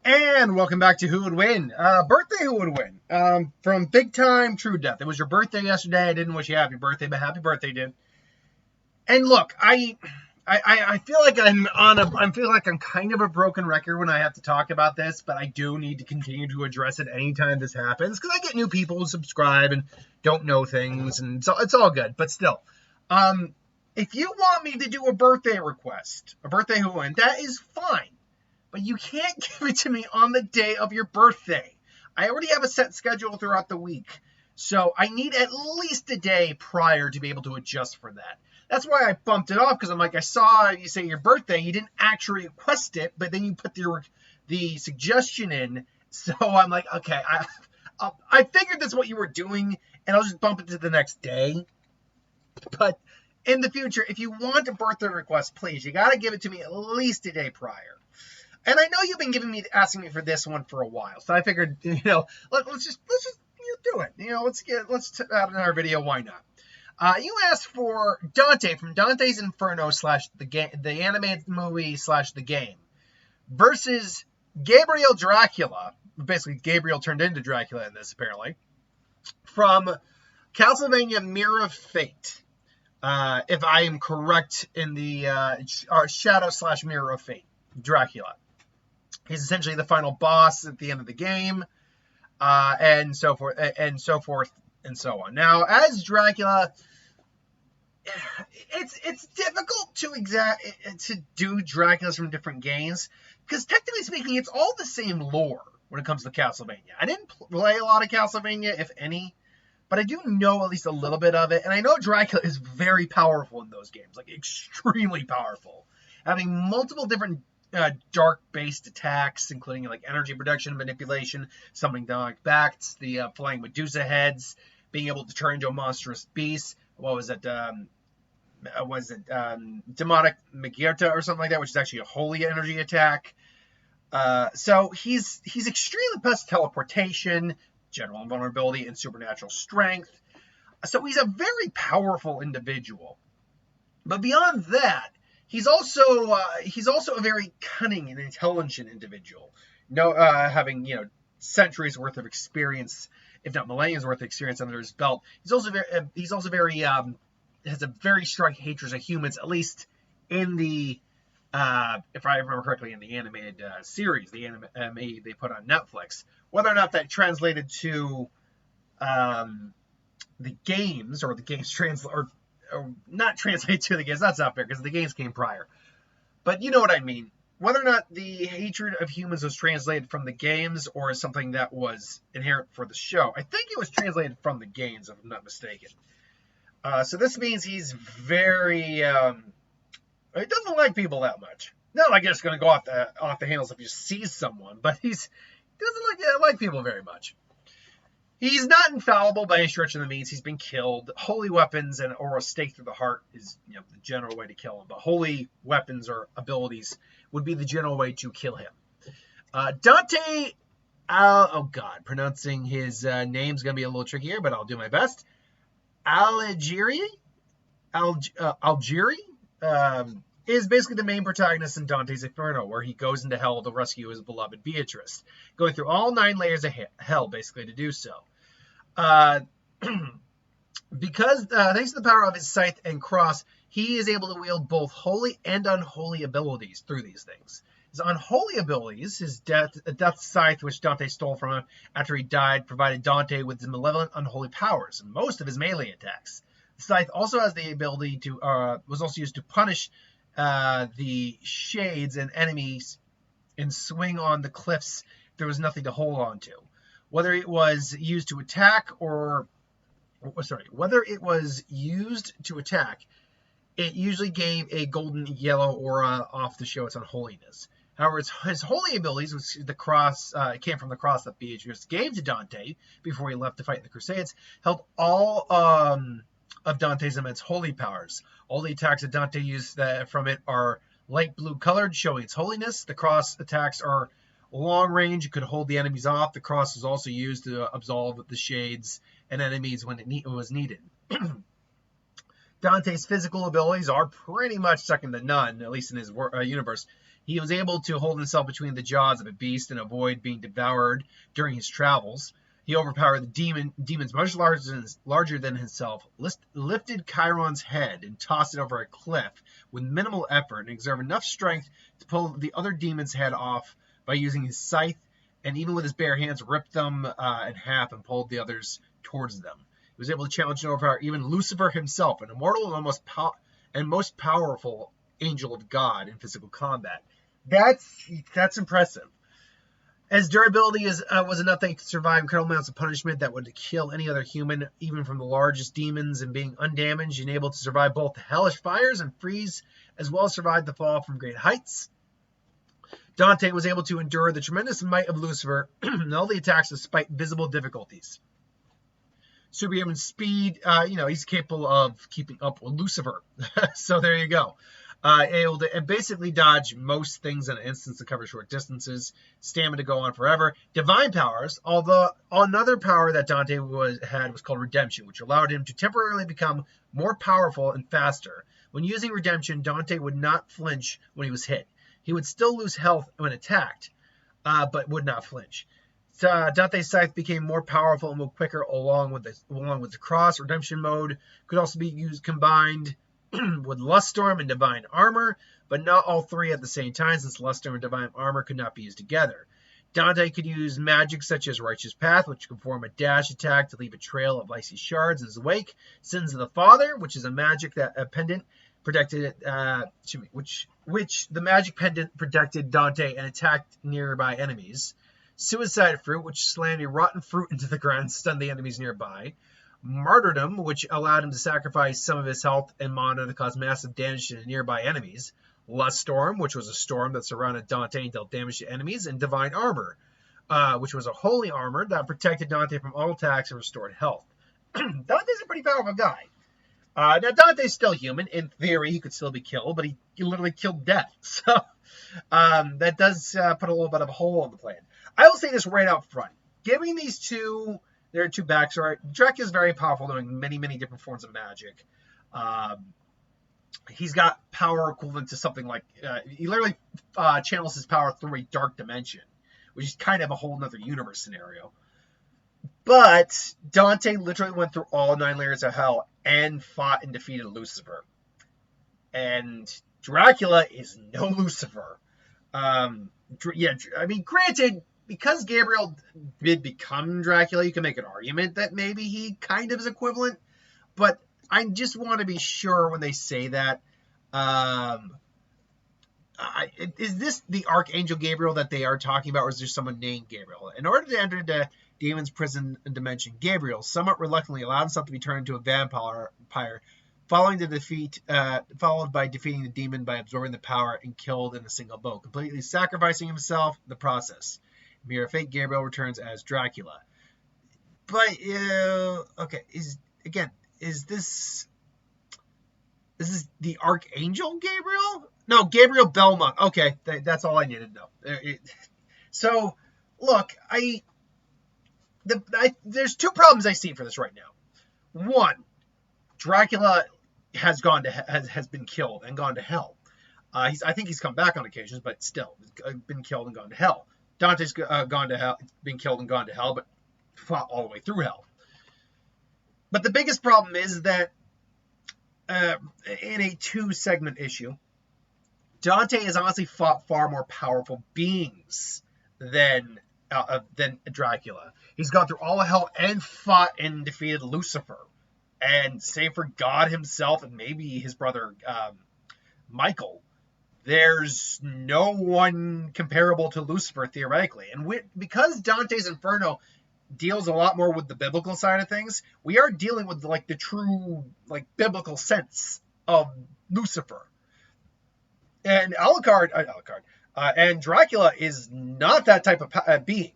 And welcome back to Who Would Win? Birthday Who Would Win? From Big Time True Death. It was your birthday yesterday. I didn't wish you happy birthday, but happy birthday, dude. And look, I feel like I feel like I'm kind of a broken record when I have to talk about this, but I do need to continue to address it anytime this happens because I get new people who subscribe and don't know things, and so it's all good. But still, if you want me to do a birthday request, a birthday Who Would Win, that is fine. But you can't give it to me on the day of your birthday. I already have a set schedule throughout the week. So I need at least a day prior to be able to adjust for that. That's why I bumped it off, because I'm like, I saw you say your birthday. You didn't actually request it, but then you put the suggestion in. So I'm like, okay, I figured that's what you were doing, and I'll just bump it to the next day. But in the future, if you want a birthday request, please, you got to give it to me at least a day prior. And I know you've been asking me for this one for a while, so I figured, let's just do it. Let's add another video. Why not? You asked for Dante from Dantes Inferno / the animated movie / the game versus Gabriel Dracula. Basically, Gabriel turned into Dracula in this, apparently, from Castlevania Mirror of Fate. If I am correct in the Shadow / Mirror of Fate, Dracula. He's essentially the final boss at the end of the game, and so forth and so on. Now, as Dracula, it's difficult to do Draculas from different games because technically speaking, it's all the same lore when it comes to Castlevania. I didn't play a lot of Castlevania, if any, but I do know at least a little bit of it, and I know Dracula is very powerful in those games, like extremely powerful, having multiple different dark-based attacks, including like energy production, manipulation, summoning demonic bats, the flying Medusa heads, being able to turn into a monstrous beast. What was it? Demonic Magirta or something like that, which is actually a holy energy attack. So he's extremely best teleportation, general invulnerability, and supernatural strength. So he's a very powerful individual. But beyond that, he's also a very cunning and intelligent individual. Having centuries worth of experience, if not millenniums worth of experience under his belt. He's also very has a very strong hatred of humans, at least in the if I remember correctly, in the animated series, the anime they put on Netflix. Whether or not that translated to the games, or the games or not translate to the games, that's not fair because the games came prior. But you know what I mean. Whether or not the hatred of humans was translated from the games or is something that was inherent for the show. I think it was translated from the games, if I'm not mistaken. So this means he's very... he doesn't like people that much. Not like it's going to go off the handles if you see someone, but he doesn't like people very much. He's not infallible by any stretch of the means. He's been killed. Holy weapons or a stake through the heart is the general way to kill him. But holy weapons or abilities would be the general way to kill him. Dante, pronouncing his name's going to be a little trickier, but I'll do my best. Alighieri is basically the main protagonist in Dante's Inferno, where he goes into hell to rescue his beloved Beatrice, going through all 9 layers of hell, basically, to do so. Because, thanks to the power of his scythe and cross, he is able to wield both holy and unholy abilities through these things. His unholy abilities, his death scythe, which Dante stole from him after he died, provided Dante with his malevolent unholy powers and most of his melee attacks. The scythe also has the ability to was also used to punish the shades and enemies and swing on the cliffs if there was nothing to hold on to. Whether it was used to attack, it usually gave a golden yellow aura off to show its unholiness. However, his holy abilities, which the cross came from the cross that Beatrice gave to Dante before he left to fight in the Crusades, held all of Dante's immense holy powers. All the attacks that Dante used from it are light blue colored, showing its holiness. The cross attacks are long range, could hold the enemies off. The cross was also used to absolve the shades and enemies when it was needed. Dante's physical abilities are pretty much second to none, at least in his universe. He was able to hold himself between the jaws of a beast and avoid being devoured during his travels. He overpowered the demons much larger than himself, lifted Chiron's head and tossed it over a cliff with minimal effort, and exerted enough strength to pull the other demon's head off by using his scythe, and even with his bare hands ripped them in half and pulled the others towards them. He was able to challenge and overpower even Lucifer himself, an immortal and most powerful angel of God in physical combat. That's impressive. As durability was enough that he could survive incredible amounts of punishment that would kill any other human, even from the largest demons, and being undamaged and able to survive both the hellish fires and freeze, as well as survive the fall from great heights. Dante was able to endure the tremendous might of Lucifer and all the attacks despite visible difficulties. Superhuman speed, he's capable of keeping up with Lucifer. So there you go. Able to basically dodge most things in an instant to cover short distances. Stamina to go on forever. Divine powers, although another power that Dante had was called Redemption, which allowed him to temporarily become more powerful and faster. When using Redemption, Dante would not flinch when he was hit. He would still lose health when attacked, but would not flinch. Dante's scythe became more powerful and moved quicker along with the cross. Redemption mode could also be used combined with Lust Storm and Divine Armor, but not all three at the same time, since Lust Storm and Divine Armor could not be used together. Dante could use magic such as Righteous Path, which could perform a dash attack to leave a trail of icy shards in his wake. Sins of the Father, which is a magic pendant protected, which the magic pendant protected Dante and attacked nearby enemies. Suicide Fruit, which slammed a rotten fruit into the ground and stunned the enemies nearby. Martyrdom, which allowed him to sacrifice some of his health and mana to cause massive damage to nearby enemies. Lust Storm, which was a storm that surrounded Dante and dealt damage to enemies. And Divine Armor, which was a holy armor that protected Dante from all attacks and restored health. Dante's a pretty powerful guy. Now, Dante's still human. In theory, he could still be killed, but he literally killed death. So that does put a little bit of a hole in the plan. I will say this right out front. Giving these two... There are two backstories. Dracula is very powerful, doing many, many different forms of magic. He's got power equivalent to something like... he literally channels his power through a dark dimension, which is kind of a whole other universe scenario. But Dante literally went through all 9 layers of hell and fought and defeated Lucifer. And Dracula is no Lucifer. Granted... Because Gabriel did become Dracula, you can make an argument that maybe he kind of is equivalent. But I just want to be sure when they say that. Is this the Archangel Gabriel that they are talking about, or is there someone named Gabriel? In order to enter the demon's prison dimension, Gabriel somewhat reluctantly allowed himself to be turned into a vampire, followed by defeating the demon by absorbing the power and killed in a single blow, completely sacrificing himself in the process. Mirror Fate, Gabriel returns as Dracula. But, okay, is this the Archangel Gabriel? No, Gabriel Belmont. Okay, that's all I needed to know. So, look, there's two problems I see for this right now. One, Dracula has been killed and gone to hell. I think he's come back on occasions, but still, been killed and gone to hell. Dante's gone to hell, been killed and gone to hell, but fought all the way through hell. But the biggest problem is that in a 2-segment issue, Dante has honestly fought far more powerful beings than Dracula. He's gone through all of hell and fought and defeated Lucifer. And save for God himself and maybe his brother Michael, there's no one comparable to Lucifer, theoretically. And because Dante's Inferno deals a lot more with the biblical side of things, we are dealing with the true biblical sense of Lucifer. And and Dracula is not that type of being.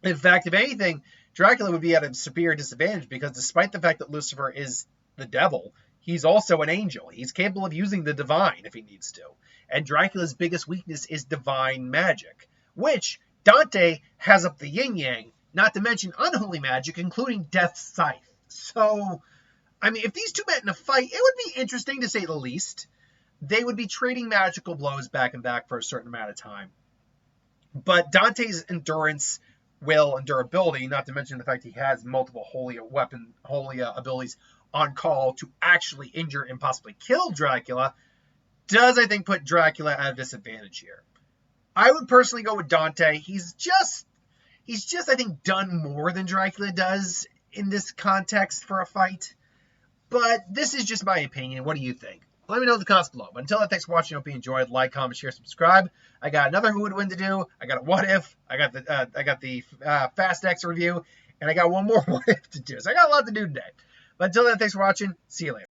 In fact, if anything, Dracula would be at a superior disadvantage because despite the fact that Lucifer is the devil, he's also an angel. He's capable of using the divine if he needs to. And Dracula's biggest weakness is divine magic, which Dante has up the yin-yang, not to mention unholy magic, including Death's Scythe. So, if these two met in a fight, it would be interesting to say the least. they would be trading magical blows back and back for a certain amount of time. But Dante's endurance, will, and durability, not to mention the fact he has multiple holy abilities on call to actually injure and possibly kill Dracula, does, I think, put Dracula at a disadvantage here. I would personally go with Dante. He's just, I think, done more than Dracula does in this context for a fight. But this is just my opinion. What do you think? Let me know in the comments below. But until then, thanks for watching. I hope you enjoyed. Like, comment, share, subscribe. I got another Who Would Win to do. I got a What If. I got the Fast X review. And I got one more What If to do. So I got a lot to do today. But until then, thanks for watching. See you later.